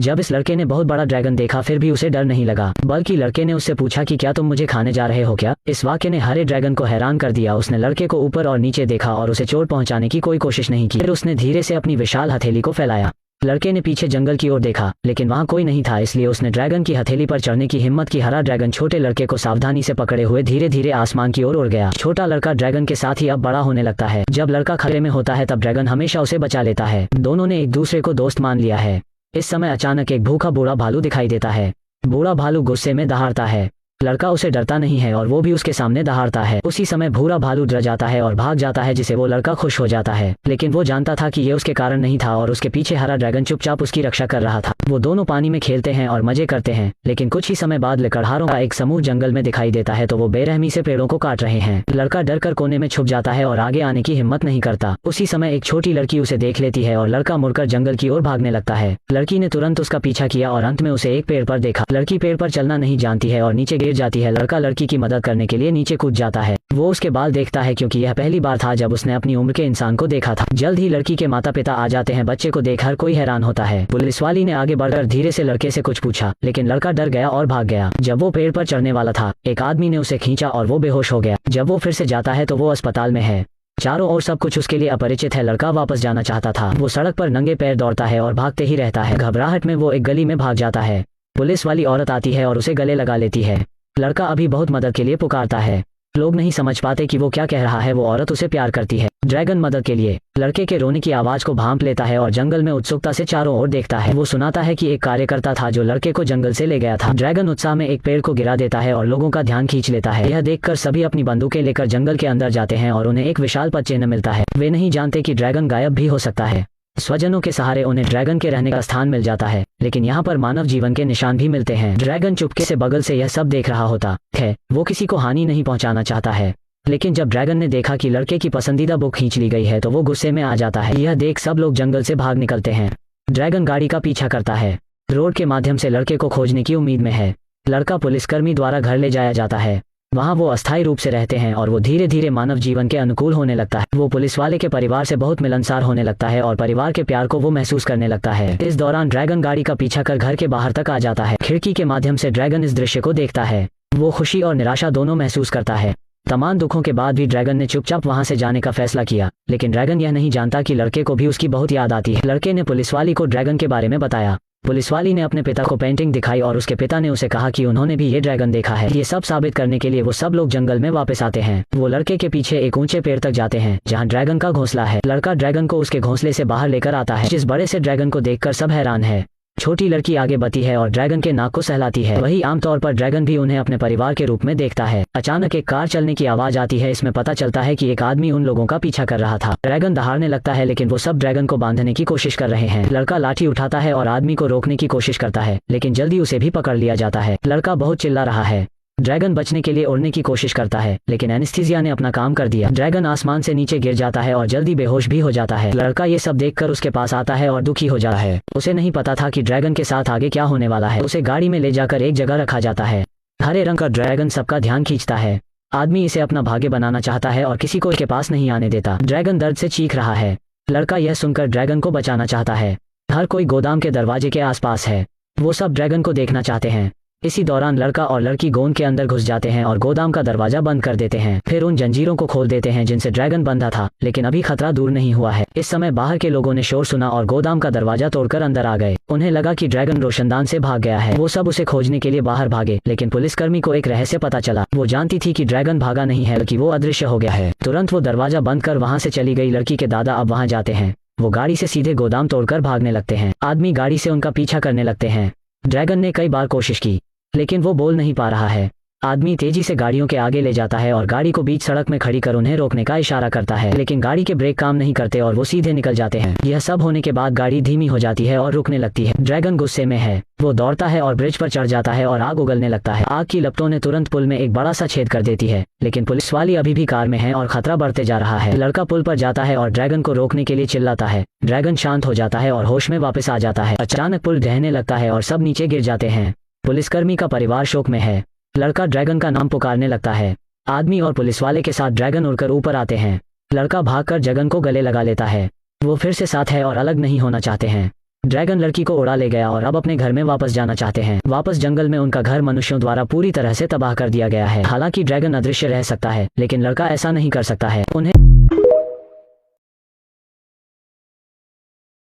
जब इस लड़के ने बहुत बड़ा ड्रैगन देखा फिर भी उसे डर नहीं लगा, बल्कि लड़के ने उससे पूछा कि क्या तुम मुझे खाने जा रहे हो क्या। इस वाक्य ने हरे ड्रैगन को हैरान कर दिया। उसने लड़के को ऊपर और नीचे देखा और उसे चोट पहुंचाने की कोई कोशिश नहीं की। फिर उसने धीरे से अपनी विशाल हथेली को फैलाया। लड़के ने पीछे जंगल की ओर देखा, लेकिन वहां कोई नहीं था, इसलिए उसने ड्रैगन की हथेली पर चढ़ने की हिम्मत की। हरा ड्रैगन छोटे लड़के को सावधानी से पकड़े हुए धीरे धीरे आसमान की ओर उड़ गया। छोटा लड़का ड्रैगन के साथ ही अब बड़ा होने लगता है। जब लड़का खतरे में होता है तब ड्रैगन हमेशा उसे बचा लेता है। दोनों ने एक दूसरे को दोस्त मान लिया है। इस समय अचानक एक भूखा बूढ़ा भालू दिखाई देता है। बूढ़ा भालू गुस्से में दहाड़ता है। लड़का उसे डरता नहीं है और वो भी उसके सामने दहाड़ता है। उसी समय भूरा भालू डर जाता है और भाग जाता है, जिसे वो लड़का खुश हो जाता है। लेकिन वो जानता था कि ये उसके कारण नहीं था और उसके पीछे हरा ड्रैगन चुपचाप उसकी रक्षा कर रहा था। वो दोनों पानी में खेलते हैं और मजे करते हैं, लेकिन कुछ ही समय बाद लकड़हारों का एक समूह जंगल में दिखाई देता है तो वो बेरहमी से पेड़ों को काट रहे हैं। लड़का डर कर कोने में छुप जाता है और आगे आने की हिम्मत नहीं करता। उसी समय एक छोटी लड़की उसे देख लेती है और लड़का मुड़कर जंगल की ओर भागने लगता है। लड़की ने तुरंत उसका पीछा किया और अंत में उसे एक पेड़ पर देखा। लड़की पेड़ पर चलना नहीं जानती है और नीचे गिर जाती है। लड़का लड़की की मदद करने के लिए नीचे कूद जाता है। वो उसके बाल देखता है क्योंकि यह पहली बार था जब उसने अपनी उम्र के इंसान को देखा था। जल्द ही लड़की के माता पिता आ जाते हैं। बच्चे को देख हर कोई हैरान होता है। पुलिस वाली ने आगे बढ़कर धीरे से लड़के से कुछ पूछा, लेकिन लड़का डर गया और भाग गया। जब वो पेड़ पर चढ़ने वाला था, एक आदमी ने उसे खींचा और वो बेहोश हो गया। जब वो फिर से जाता है तो वो अस्पताल में है। चारों ओर सब कुछ उसके लिए अपरिचित है। लड़का वापस जाना चाहता था। वो सड़क पर नंगे पैर दौड़ता है और भागते ही रहता है। घबराहट में वो एक गली में भाग जाता है। पुलिस वाली औरत आती है और उसे गले लगा लेती है। लड़का अभी बहुत मदद के लिए पुकारता है। लोग नहीं समझ पाते कि वो क्या कह रहा है। वो औरत उसे प्यार करती है। ड्रैगन मदद के लिए लड़के के रोने की आवाज को भांप लेता है और जंगल में उत्सुकता से चारों ओर देखता है। वो सुनाता है कि एक कार्यकर्ता था जो लड़के को जंगल से ले गया था। ड्रैगन उत्साह में एक पेड़ को गिरा देता है और लोगों का ध्यान खींच लेता है। यह देखकर सभी अपनी बंदूकें लेकर जंगल के अंदर जाते हैं और उन्हें एक विशाल पद चिन्ह मिलता है। वे नहीं जानते कि ड्रैगन गायब भी हो सकता है। स्वजनों के सहारे उन्हें ड्रैगन के रहने का स्थान मिल जाता है, लेकिन यहाँ पर मानव जीवन के निशान भी मिलते हैं। ड्रैगन चुपके से बगल से यह सब देख रहा होता है। वो किसी को हानि नहीं पहुंचाना चाहता है, लेकिन जब ड्रैगन ने देखा कि लड़के की पसंदीदा बुक खींच ली गई है तो वो गुस्से में आ जाता है। यह देख सब लोग जंगल से भाग निकलते हैं। ड्रैगन गाड़ी का पीछा करता है। रोड के माध्यम से लड़के को खोजने की उम्मीद में है। लड़का पुलिसकर्मी द्वारा घर ले जाया जाता है। वहाँ वो अस्थायी रूप से रहते हैं और वो धीरे धीरे मानव जीवन के अनुकूल होने लगता है। वो पुलिस वाले के परिवार से बहुत मिलनसार होने लगता है और परिवार के प्यार को वो महसूस करने लगता है। इस दौरान ड्रैगन गाड़ी का पीछा कर घर के बाहर तक आ जाता है। खिड़की के माध्यम से ड्रैगन इस दृश्य को देखता है। वो खुशी और निराशा दोनों महसूस करता है। तमाम दुखों के बाद भी ड्रैगन ने चुपचाप वहां से जाने का फैसला किया, लेकिन ड्रैगन यह नहीं जानता कि लड़के को भी उसकी बहुत याद आती है। लड़के ने पुलिस वाली को ड्रैगन के बारे में बताया। पुलिस वाली ने अपने पिता को पेंटिंग दिखाई और उसके पिता ने उसे कहा कि उन्होंने भी ये ड्रैगन देखा है। ये सब साबित करने के लिए वो सब लोग जंगल में वापस आते हैं। वो लड़के के पीछे एक ऊंचे पेड़ तक जाते हैं जहाँ ड्रैगन का घोंसला है। लड़का ड्रैगन को उसके घोंसले से बाहर लेकर आता है। जिस बड़े से ड्रैगन को देखकर सब हैरान है। छोटी लड़की आगे बढ़ती है और ड्रैगन के नाक को सहलाती है। वही आमतौर पर ड्रैगन भी उन्हें अपने परिवार के रूप में देखता है। अचानक एक कार चलने की आवाज आती है। इसमें पता चलता है कि एक आदमी उन लोगों का पीछा कर रहा था। ड्रैगन दहाड़ने लगता है, लेकिन वो सब ड्रैगन को बांधने की कोशिश कर रहे हैं। लड़का लाठी उठाता है और आदमी को रोकने की कोशिश करता है, लेकिन जल्दी उसे भी पकड़ लिया जाता है। लड़का बहुत चिल्ला रहा है। ड्रैगन बचने के लिए उड़ने की कोशिश करता है, लेकिन एनेस्थीसिया ने अपना काम कर दिया। ड्रैगन आसमान से नीचे गिर जाता है और जल्दी बेहोश भी हो जाता है। लड़का ये सब देखकर उसके पास आता है और दुखी हो जाता है। उसे नहीं पता था कि ड्रैगन के साथ आगे क्या होने वाला है। उसे गाड़ी में ले जाकर एक जगह रखा जाता है। हरे रंग का ड्रैगन सबका ध्यान खींचता है। आदमी इसे अपना भाग्य बनाना चाहता है और किसी को इसके पास नहीं आने देता। ड्रैगन दर्द से चीख रहा है। लड़का यह सुनकर ड्रैगन को बचाना चाहता है। हर कोई गोदाम के दरवाजे के आसपास है। वो सब ड्रैगन को देखना चाहते हैं। इसी दौरान लड़का और लड़की गोंद के अंदर घुस जाते हैं और गोदाम का दरवाजा बंद कर देते हैं। फिर उन जंजीरों को खोल देते हैं जिनसे ड्रैगन बंधा था, लेकिन अभी खतरा दूर नहीं हुआ है। इस समय बाहर के लोगों ने शोर सुना और गोदाम का दरवाजा तोड़कर अंदर आ गए। उन्हें लगा कि ड्रैगन रोशनदान से भाग गया है। वो सब उसे खोजने के लिए बाहर भागे, लेकिन पुलिसकर्मी को एक रहस्य पता चला। वो जानती थी कि ड्रैगन भागा नहीं है, बल्कि वो अदृश्य हो गया है। तुरंत वो दरवाजा बंद कर वहां से चली गई। लड़की के दादा अब वहां जाते हैं। वो गाड़ी से सीधे गोदाम तोड़कर भागने लगते हैं। आदमी गाड़ी से उनका पीछा करने लगते हैं। ड्रैगन ने कई बार कोशिश की, लेकिन वो बोल नहीं पा रहा है। आदमी तेजी से गाड़ियों के आगे ले जाता है और गाड़ी को बीच सड़क में खड़ी कर उन्हें रोकने का इशारा करता है, लेकिन गाड़ी के ब्रेक काम नहीं करते और वो सीधे निकल जाते हैं। यह सब होने के बाद गाड़ी धीमी हो जाती है और रुकने लगती है। ड्रैगन गुस्से में है। वो दौड़ता है और ब्रिज पर चढ़ जाता है और आग उगलने लगता है। आग की लपटों ने तुरंत पुल में एक बड़ा सा छेद कर देती है, लेकिन पुलिस वाली अभी भी कार में है और खतरा बढ़ते जा रहा है। लड़का पुल पर जाता है और ड्रैगन को रोकने के लिए चिल्लाता है। ड्रैगन शांत हो जाता है और होश में वापस आ जाता है। अचानक पुल ढहने लगता है और सब नीचे गिर जाते हैं। पुलिसकर्मी का परिवार शोक में है। लड़का ड्रैगन का नाम पुकारने लगता है। आदमी और पुलिस वाले के साथ ड्रैगन उड़कर ऊपर आते हैं। लड़का भागकर ड्रैगन को गले लगा लेता है। वो फिर से साथ है और अलग नहीं होना चाहते हैं। ड्रैगन लड़की को उड़ा ले गया और अब अपने घर में वापस जाना चाहते हैं। वापस जंगल में उनका घर मनुष्यों द्वारा पूरी तरह से तबाह कर दिया गया है। हालांकि ड्रैगन अदृश्य रह सकता है, लेकिन लड़का ऐसा नहीं कर सकता है। उन्हें